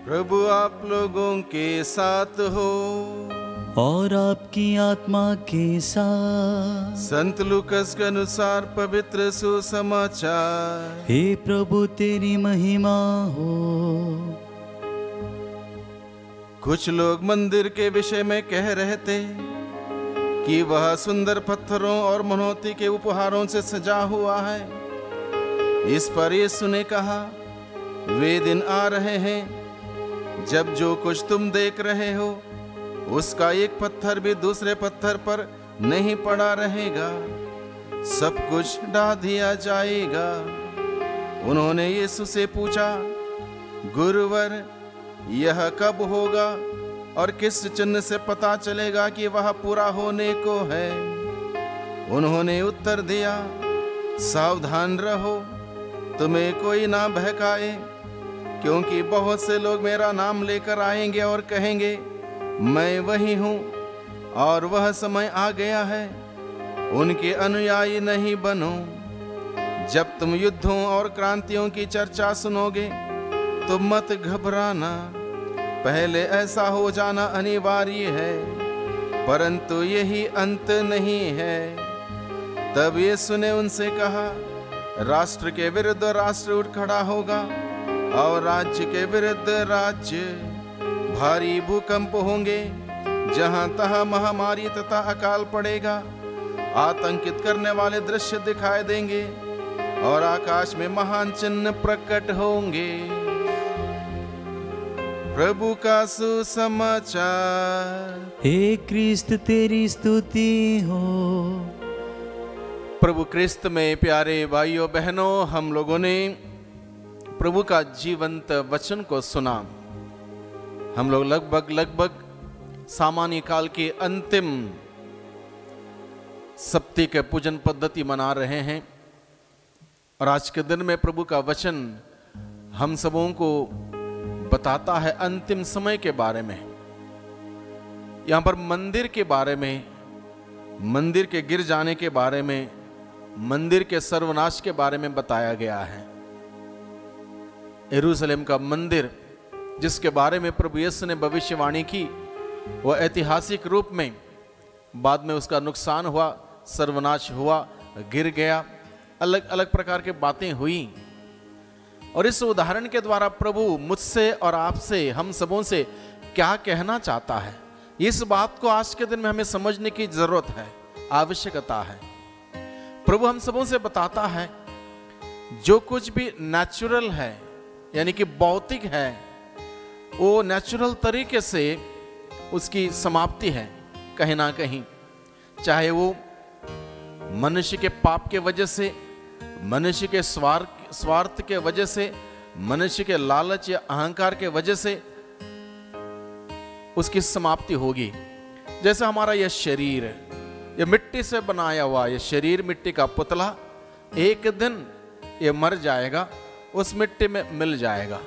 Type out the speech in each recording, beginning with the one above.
प्रभु आप लोगों के साथ हो और आपकी आत्मा के साथ। संत लूकस के अनुसार पवित्र सुसमाचार। हे प्रभु तेरी महिमा हो। कुछ लोग मंदिर के विषय में कह रहे थे कि वह सुंदर पत्थरों और मनोती के उपहारों से सजा हुआ है। इस पर यीशु ने कहा, वे दिन आ रहे हैं जब जो कुछ तुम देख रहे हो उसका एक पत्थर भी दूसरे पत्थर पर नहीं पड़ा रहेगा, सब कुछ ढा दिया जाएगा। उन्होंने यीशु से पूछा, गुरुवर यह कब होगा और किस चिन्ह से पता चलेगा कि वह पूरा होने को है? उन्होंने उत्तर दिया, सावधान रहो, तुम्हें कोई ना बहकाए, क्योंकि बहुत से लोग मेरा नाम लेकर आएंगे और कहेंगे, मैं वही हूँ, और वह समय आ गया है, उनके अनुयायी नहीं बनो। जब तुम युद्धों और क्रांतियों की चर्चा सुनोगे तो मत घबराना, पहले ऐसा हो जाना अनिवार्य है, परंतु यही अंत नहीं है। तब यीशु ने उनसे कहा, राष्ट्र के विरुद्ध राष्ट्र उठ खड़ा होगा और राज्य के विरुद्ध राज्य। भारी भूकंप होंगे, जहां तहां महामारी तथा अकाल पड़ेगा। आतंकित करने वाले दृश्य दिखाई देंगे और आकाश में महान चिन्ह प्रकट होंगे। प्रभु का सुसमाचार। हे क्रिस्त तेरी स्तुति हो। प्रभु क्रिस्त में प्यारे भाइयों बहनों, हम लोगों ने प्रभु का जीवंत वचन को सुना। हम लोग लगभग सामान्य काल की अंतिम सप्ताह के पूजन पद्धति मना रहे हैं, और आज के दिन में प्रभु का वचन हम सबों को बताता है अंतिम समय के बारे में। यहाँ पर मंदिर के बारे में, मंदिर के गिर जाने के बारे में, मंदिर के सर्वनाश के बारे में बताया गया है। यरूशलेम का मंदिर जिसके बारे में प्रभु यीशु ने भविष्यवाणी की, वह ऐतिहासिक रूप में बाद में उसका नुकसान हुआ, सर्वनाश हुआ, गिर गया, अलग अलग प्रकार की बातें हुई। और इस उदाहरण के द्वारा प्रभु मुझसे और आपसे, हम सबों से क्या कहना चाहता है, इस बात को आज के दिन में हमें समझने की जरूरत है, आवश्यकता है। प्रभु हम सबों से बताता है, जो कुछ भी नेचुरल है यानी कि भौतिक है, वो नेचुरल तरीके से उसकी समाप्ति है कहीं ना कहीं। चाहे वो मनुष्य के पाप के वजह से, मनुष्य के स्वार्थ के वजह से, मनुष्य के लालच या अहंकार के वजह से उसकी समाप्ति होगी। जैसे हमारा यह शरीर, यह मिट्टी से बनाया हुआ यह शरीर, मिट्टी का पुतला, एक दिन यह मर जाएगा, उस मिट्टी में मिल जाएगा।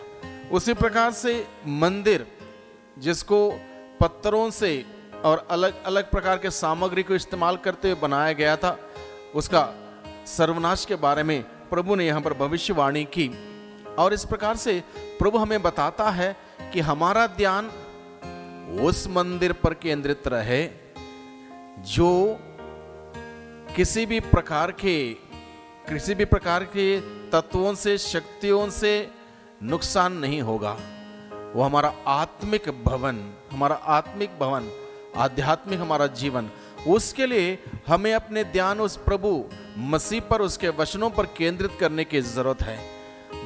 उसी प्रकार से मंदिर जिसको पत्थरों से और अलग अलग प्रकार के सामग्री को इस्तेमाल करते हुए बनाया गया था, उसका सर्वनाश के बारे में प्रभु ने यहाँ पर भविष्यवाणी की। और इस प्रकार से प्रभु हमें बताता है कि हमारा ध्यान उस मंदिर पर केंद्रित रहे जो किसी भी प्रकार के तत्वों से, शक्तियों से नुकसान नहीं होगा। वो हमारा आत्मिक भवन, आध्यात्मिक हमारा जीवन, उसके लिए हमें अपने ध्यान उस प्रभु मसीह पर, उसके वचनों पर केंद्रित करने की जरूरत है।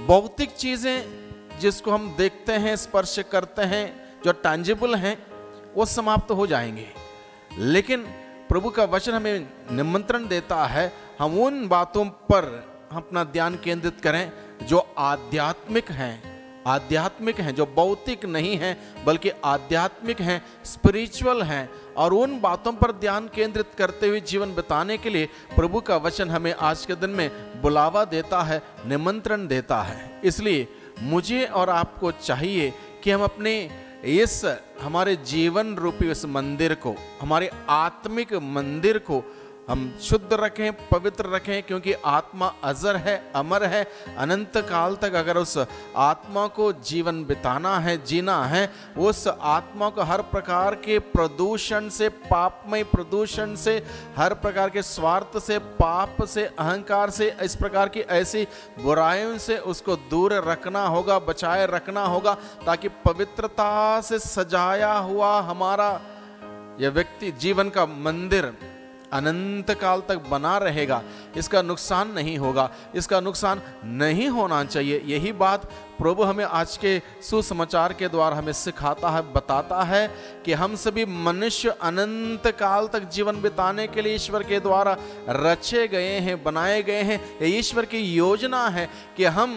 भौतिक चीजें जिसको हम देखते हैं, स्पर्श करते हैं, जो टैंजिबल हैं, वो समाप्त हो जाएंगे। लेकिन प्रभु का वचन हमें निमंत्रण देता है, हम उन बातों पर अपना ध्यान केंद्रित करें जो आध्यात्मिक हैं, जो भौतिक नहीं हैं बल्कि आध्यात्मिक हैं, स्पिरिचुअल हैं। और उन बातों पर ध्यान केंद्रित करते हुए जीवन बिताने के लिए प्रभु का वचन हमें आज के दिन में बुलावा देता है, निमंत्रण देता है। इसलिए मुझे और आपको चाहिए कि हम अपने हमारे जीवन रूपी इस मंदिर को, हमारे आत्मिक मंदिर को हम शुद्ध रखें, पवित्र रखें, क्योंकि आत्मा अजर है, अमर है। अनंत काल तक अगर उस आत्मा को जीवन बिताना है, जीना है, उस आत्मा को हर प्रकार के प्रदूषण से, पापमय प्रदूषण से, हर प्रकार के स्वार्थ से, पाप से, अहंकार से, इस प्रकार की ऐसी बुराइयों से उसको दूर रखना होगा, बचाए रखना होगा, ताकि पवित्रता से सजाया हुआ हमारा यह व्यक्ति जीवन का मंदिर अनंत काल तक बना रहेगा। इसका नुकसान नहीं होगा, इसका नुकसान नहीं होना चाहिए। यही बात प्रभु हमें आज के सुसमाचार के द्वारा हमें सिखाता है, बताता है कि हम सभी मनुष्य अनंत काल तक जीवन बिताने के लिए ईश्वर के द्वारा रचे गए हैं, बनाए गए हैं। ये ईश्वर की योजना है कि हम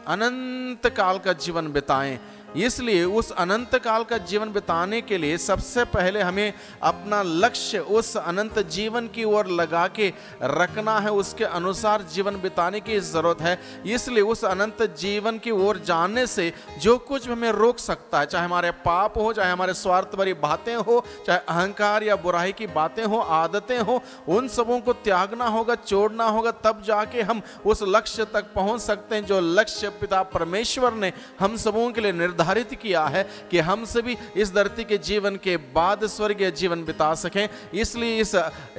अनंत काल का जीवन बिताएं। इसलिए उस अनंत काल का जीवन बिताने के लिए सबसे पहले हमें अपना लक्ष्य उस अनंत जीवन की ओर लगा के रखना है, उसके अनुसार जीवन बिताने की जरूरत है। इसलिए उस अनंत जीवन की ओर जाने से जो कुछ हमें रोक सकता है, चाहे हमारे पाप हो, चाहे हमारे स्वार्थ भरी बातें हो, चाहे अहंकार या बुराई की बातें हो, आदतें हो, उन सबों को त्यागना होगा, छोड़ना होगा, तब जाके हम उस लक्ष्य तक पहुंच सकते हैं जो लक्ष्य पिता परमेश्वर ने हम सबों के लिए निर्धारित किया है कि हम सभी इस धरती के जीवन के बाद स्वर्गीय जीवन बिता सकें। इसलिए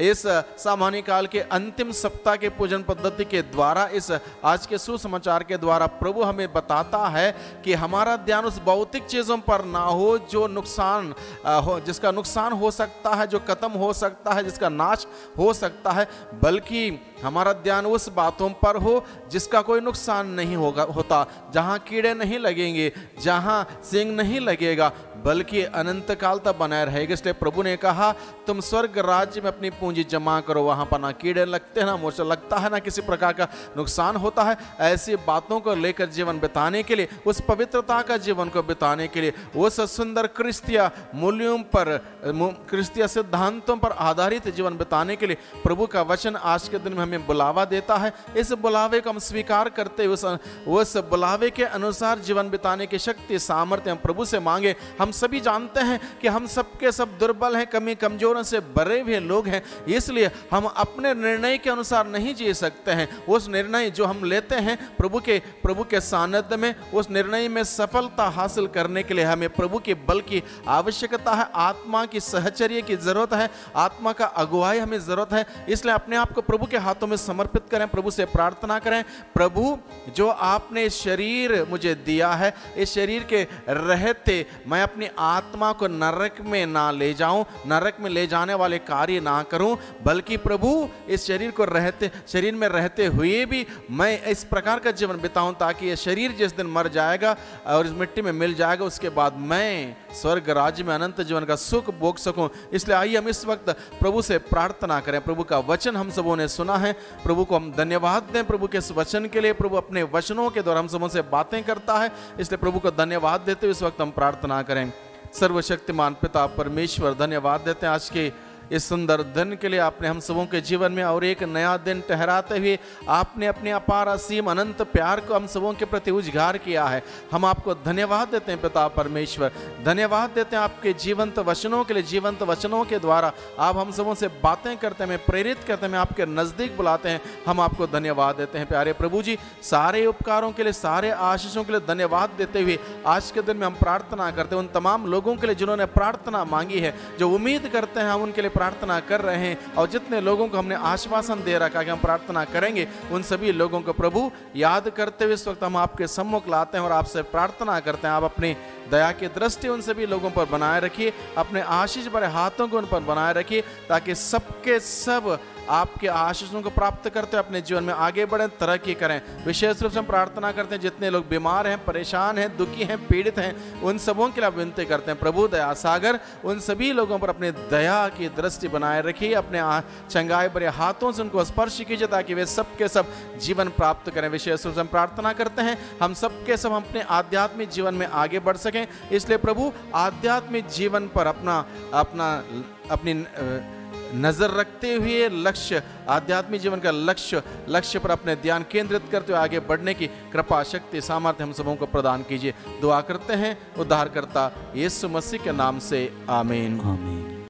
इस सामान्य काल के अंतिम सप्ताह के पूजन पद्धति के द्वारा, इस आज के सुसमाचार के द्वारा प्रभु हमें बताता है कि हमारा ध्यान उस भौतिक चीजों पर ना हो जो नुकसान हो, जिसका नुकसान हो सकता है, जो खत्म हो सकता है, जिसका नाश हो सकता है, बल्कि हमारा ध्यान उस बातों पर हो जिसका कोई नुकसान नहीं होता, जहां कीड़े नहीं लगेंगे, जहां सिंह नहीं लगेगा, बल्कि अनंत काल तक बनाए रहेगा। इसलिए प्रभु ने कहा तुम स्वर्ग राज्य में अपनी पूंजी जमा करो, वहां पर ना कीड़े लगते हैं, ना मोर्चा लगता है, ना किसी प्रकार का नुकसान होता है। ऐसी बातों को लेकर जीवन बिताने के लिए, उस पवित्रता का जीवन को बिताने के लिए, उस सुंदर क्रिस्तीय मूल्यों पर, क्रिस्तीय सिद्धांतों पर आधारित जीवन बिताने के लिए प्रभु का वचन आज के दिन में हमें बुलावा देता है। इस बुलावे को हम स्वीकार करते हुए उस बुलावे के अनुसार जीवन बिताने की शक्ति, सामर्थ्य हम प्रभु से मांगे। हम सभी जानते हैं कि हम सबके सब दुर्बल हैं, कमी कमजोरों से भरे हुए लोग हैं, इसलिए हम अपने निर्णय के अनुसार नहीं जी सकते हैं। उस निर्णय जो हम लेते हैं प्रभु के सानिध्य में, उस निर्णय में सफलता हासिल करने के लिए हमें प्रभु के बल की आवश्यकता है, आत्मा की सहचर्य की जरूरत है, आत्मा का अगुवाई हमें जरूरत है। इसलिए अपने आप को प्रभु के हाथों में समर्पित करें, प्रभु से प्रार्थना करें, प्रभु जो आपने शरीर मुझे दिया है, इस शरीर के रहते मैं अपनी आत्मा को नरक में ना ले जाऊं, नरक में ले जाने वाले कार्य ना करूं, बल्कि प्रभु इस शरीर में रहते हुए भी मैं इस प्रकार का जीवन बिताऊं ताकि यह शरीर जिस दिन मर जाएगा और इस मिट्टी में मिल जाएगा, उसके बाद मैं स्वर्ग राज्य में अनंत जीवन का सुख भोग सकूं। इसलिए आइए हम इस वक्त प्रभु से प्रार्थना करें। प्रभु का वचन हम सबों ने सुना है, प्रभु को हम धन्यवाद दें प्रभु के इस वचन के लिए। प्रभु अपने वचनों के द्वारा हम सबों से बातें करता है, इसलिए प्रभु को धन्यवाद देते हुए इस वक्त हम प्रार्थना करें। सर्वशक्तिमान पिता परमेश्वर, धन्यवाद देते हैं आज के इस सुंदर दिन के लिए। आपने हम सबों के जीवन में और एक नया दिन ठहराते हुए आपने अपने अपार असीम अनंत प्यार को हम सबों के प्रति उजागर किया है। हम आपको धन्यवाद देते हैं पिता परमेश्वर, धन्यवाद देते हैं आपके जीवंत वचनों के लिए। जीवंत वचनों के द्वारा आप हम सबों से बातें करते हैं, हमें प्रेरित करते हैं, हमें आपके नज़दीक बुलाते हैं। हम आपको धन्यवाद देते हैं प्यारे प्रभु जी, सारे उपकारों के लिए, सारे आशीषों के लिए धन्यवाद देते हुए आज के दिन में हम प्रार्थना करते हैं उन तमाम लोगों के लिए जिन्होंने प्रार्थना मांगी है, जो उम्मीद करते हैं हम उनके लिए प्रार्थना कर रहे हैं, और जितने लोगों को हमने आश्वासन दे रखा कि हम प्रार्थना करेंगे, उन सभी लोगों को प्रभु याद करते हुए इस वक्त हम आपके सम्मुख लाते हैं और आपसे प्रार्थना करते हैं। आप अपनी दया की दृष्टि उन सभी लोगों पर बनाए रखिए, अपने आशीष भरे हाथों को उन पर बनाए रखिए, ताकि सबके सब आपके आशीषों को प्राप्त करते हुए अपने जीवन में आगे बढ़ें, तरक्की करें। विशेष रूप से हम प्रार्थना करते हैं जितने लोग बीमार हैं, परेशान हैं, दुखी हैं, पीड़ित हैं, उन सबों के लिए आप विनती करते हैं प्रभु दया सागर उन सभी लोगों पर अपने दया की दृष्टि बनाए रखिए, अपने चंगाए भरे हाथों से उनको स्पर्श कीजिए ताकि वे सबके सब जीवन प्राप्त करें। विशेष रूप से हम प्रार्थना करते हैं हम सबके सब हम अपने आध्यात्मिक जीवन में आगे बढ़ सकें, इसलिए प्रभु आध्यात्मिक जीवन पर अपनी नजर रखते हुए लक्ष्य, आध्यात्मिक जीवन का लक्ष्य पर अपने ध्यान केंद्रित करते हुए आगे बढ़ने की कृपा, शक्ति, सामर्थ्य हम सबों को प्रदान कीजिए। दुआ करते हैं उद्धारकर्ता यीशु मसीह के नाम से, आमीन। आमीन।